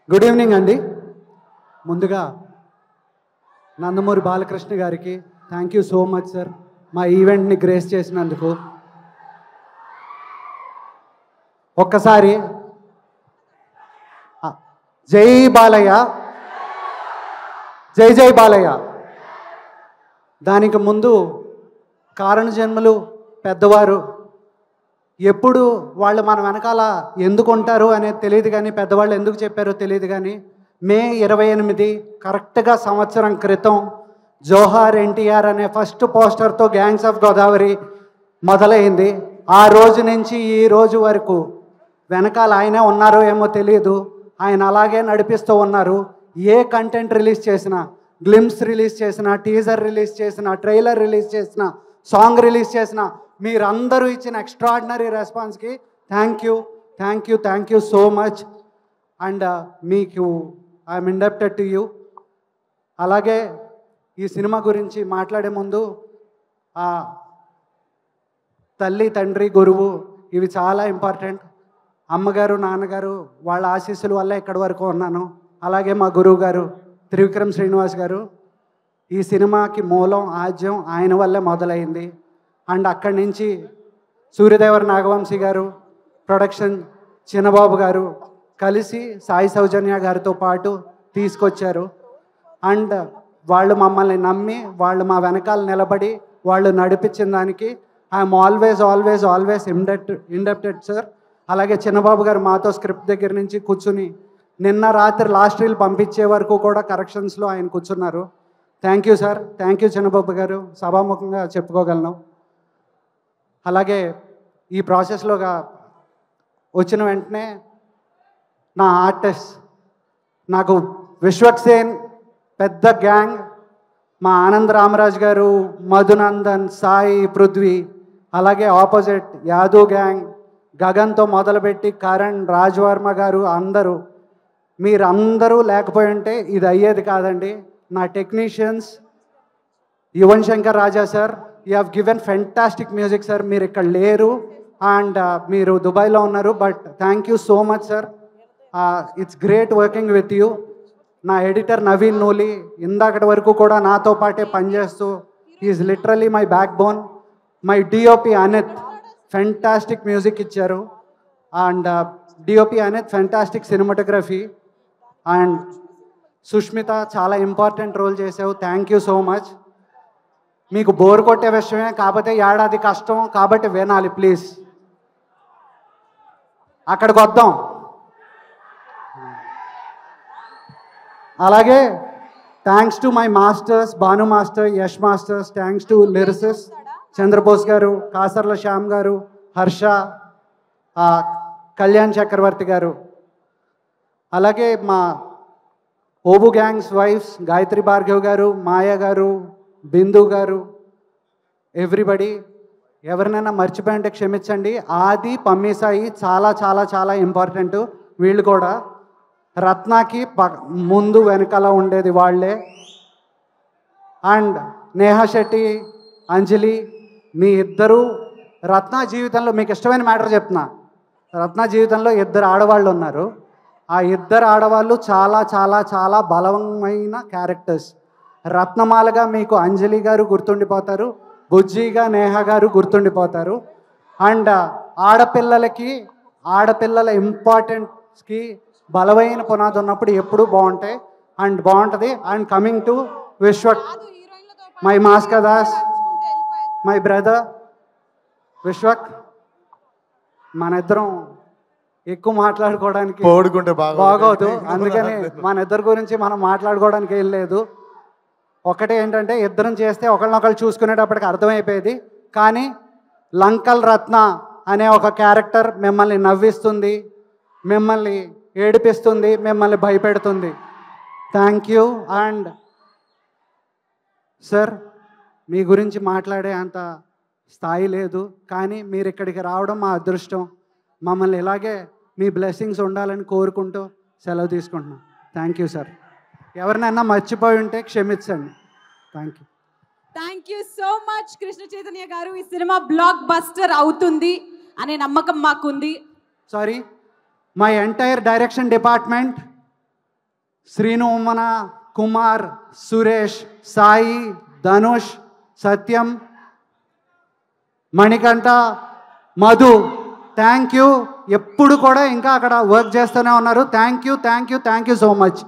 Good evening అండి. ముందుగా నందమూరి బాలకృష్ణ గారికి thank you so much sir, మా ఈవెంట్ని గ్రేస్ చేసినందుకు. ఒక్కసారి జై బాలయ్య, జై జై బాలయ్య. దానికి ముందు కారణ జన్మలు పెద్దవారు ఎప్పుడు వాళ్ళు మన వెనకాల ఎందుకు ఉంటారు అనేది తెలియదు, కానీ పెద్దవాళ్ళు ఎందుకు చెప్పారో తెలియదు. కానీ మే 28 కరెక్ట్గా సంవత్సరం క్రితం జోహార్ ఎన్టీఆర్ అనే ఫస్ట్ పోస్టర్తో గ్యాంగ్స్ ఆఫ్ గోదావరి మొదలైంది. ఆ రోజు నుంచి ఈ రోజు వరకు వెనకాల ఆయనే ఉన్నారో ఏమో తెలియదు, ఆయన అలాగే నడిపిస్తూ ఉన్నారు. ఏ కంటెంట్ రిలీజ్ చేసినా, గ్లిమ్స్ రిలీజ్ చేసినా, టీజర్ రిలీజ్ చేసినా, ట్రైలర్ రిలీజ్ చేసినా, సాంగ్ రిలీజ్ చేసినా, మీరందరూ ఇచ్చిన ఎక్స్ట్రాడినరీ రెస్పాన్స్కి thank you so much. And మీకు ఐఎమ్ ఇండప్టెడ్ టు యూ. అలాగే ఈ సినిమా గురించి మాట్లాడే ముందు తల్లి, తండ్రి, గురువు ఇవి చాలా ఇంపార్టెంట్. అమ్మగారు, నాన్నగారు వాళ్ళ ఆశీస్సుల వల్ల ఇక్కడి వరకు ఉన్నాను. అలాగే మా గురువు గారు త్రివిక్రమ్ శ్రీనివాస్ గారు, ఈ సినిమాకి మూలం, ఆద్యం ఆయన వల్లే మొదలైంది. అండ్ అక్కడి నుంచి సూర్యదేవర నాగవంశీ గారు, ప్రొడక్షన్ చిన్నబాబు గారు కలిసి సాయి సౌజన్య గారితో పాటు తీసుకొచ్చారు. అండ్ వాళ్ళు మమ్మల్ని నమ్మి, వాళ్ళు మా వెనకాల నిలబడి వాళ్ళు నడిపించిన దానికి ఐఎమ్ ఆల్వేస్ ఇండప్టెడ్ సార్. అలాగే చిన్నబాబు గారు మాతో స్క్రిప్ట్ దగ్గర నుంచి కూర్చుని నిన్న రాత్రి లాస్ట్ రీల్ పంపించే వరకు కూడా కరెక్షన్స్లో ఆయన కూర్చున్నారు. Thank you sir, thank you Chinnababu గారు, సభాముఖంగా చెప్పుకోగలను. అలాగే ఈ ప్రాసెస్లోగా వచ్చిన వెంటనే నా ఆర్టిస్ట్, నాకు విశ్వక్సేన్ పెద్ద గ్యాంగ్, మా ఆనంద్ రామరాజ్ గారు, మధునందన్, సాయి, పృథ్వీ, అలాగే ఆపోజిట్ యాదవ్ గ్యాంగ్, గగన్తో మొదలుపెట్టి కరణ్, రాజ్వర్మ గారు, అందరూ మీరందరూ లేకపోయి ఉంటే ఇది అయ్యేది కాదండి. నా technicians Yuvan Shankar Raja sir, you have given fantastic music sir. మీరు ఇక్కడ లేరు అండ్ మీరు దుబాయ్లో ఉన్నారు, but thank you so much sir. It's great working with you. నా ఎడిటర్ నవీన్ నూలి ఇందాకటి వరకు కూడా నాతో పాటే పనిచేస్తూ is literally my backbone. My DOP Anith fantastic music ఇచ్చారు. And DOP Anith fantastic cinematography. And Sushmitha చాలా ఇంపార్టెంట్ రోల్ చేసావు, థ్యాంక్ యూ సో మచ్. మీకు బోర్ కొట్టే విషయమే కాకపోతే ఏడాది కష్టం కాబట్టి వినాలి ప్లీజ్. అక్కడికి వద్దాం. అలాగే thanks to my masters, Bhanu master, Yash masters, thanks to lyricists Chandrabose garu, Kasarla Shyam గారు, హర్ష, కళ్యాణ్ చక్రవర్తి గారు. అలాగే మా ఓబు గ్యాంగ్స్ వైఫ్స్ గాయత్రి భార్గవ్ గారు, మాయా గారు, బిందు గారు, ఎవ్రీబడి. ఎవరినైనా మర్చిపోయింటే క్షమించండి. ఆది, పమ్మీసాయి చాలా చాలా చాలా ఇంపార్టెంట్. వీళ్ళు కూడా రత్నాకి ముందు వెనకాల ఉండేది వాళ్ళే. అండ్ నేహా శెట్టి, అంజలి, మీ ఇద్దరు రత్న జీవితంలో మీకు ఇష్టమైన మ్యాటర్ చెప్తున్నా. రత్న జీవితంలో 2 ఆడవాళ్ళు ఉన్నారు. ఆ 2 ఆడవాళ్ళు చాలా చాలా చాలా బలమైన క్యారెక్టర్స్. రత్నమాలగా మీకు అంజలి గారు గుర్తుండిపోతారు, బుజ్జిగా నేహా గారు గుర్తుండిపోతారు. అండ్ ఆడపిల్లల ఇంపార్టెన్స్కి బలమైన పునాది ఉన్నప్పుడు ఎప్పుడూ బాగుంటాయి అండ్ బాగుంటుంది. And coming to Vishwak, my మాస్కా దాస్, మై బ్రదర్ విశ్వక్. మన ఇద్దరం ఎక్కువ మాట్లాడుకోవడానికి బాగోదు, అందుకని మన ఇద్దరి గురించి మనం మాట్లాడుకోవడానికి ఏం లేదు. ఒకటే ఏంటంటే ఇద్దరం చేస్తే ఒకళ్ళనొకళ్ళు చూసుకునేటప్పటికి అర్థమైపోయేది. కానీ లంకల్ రత్న అనే ఒక క్యారెక్టర్ మిమ్మల్ని నవ్విస్తుంది, మిమ్మల్ని ఏడిపిస్తుంది, మిమ్మల్ని భయపెడుతుంది. Thank you. అండ్ సార్, మీ గురించి మాట్లాడే అంత స్థాయి లేదు, కానీ మీరు ఇక్కడికి రావడం మా అదృష్టం. మమ్మల్ని ఇలాగే మీ బ్లెస్సింగ్స్ ఉండాలని కోరుకుంటూ సెలవు తీసుకుంటున్నాం. Thank you sir. ఎవరినైనా మర్చిపోయి ఉంటే క్షమించండి. Thank you. Thank you so much Krishna Chaitanya గారు. ఈ సినిమా బ్లాక్ బస్టర్ అవుతుంది అనే నమ్మకం మాకుంది. Sorry, my entire direction department, Srinu Ummana, Kumar, Suresh, Sai, Dhanush, Satyam, Manikanta, Madhu, thank you. ఎప్పుడు కూడా ఇంకా అక్కడ వర్క్ చేస్తూనే ఉన్నారు. Thank you so much.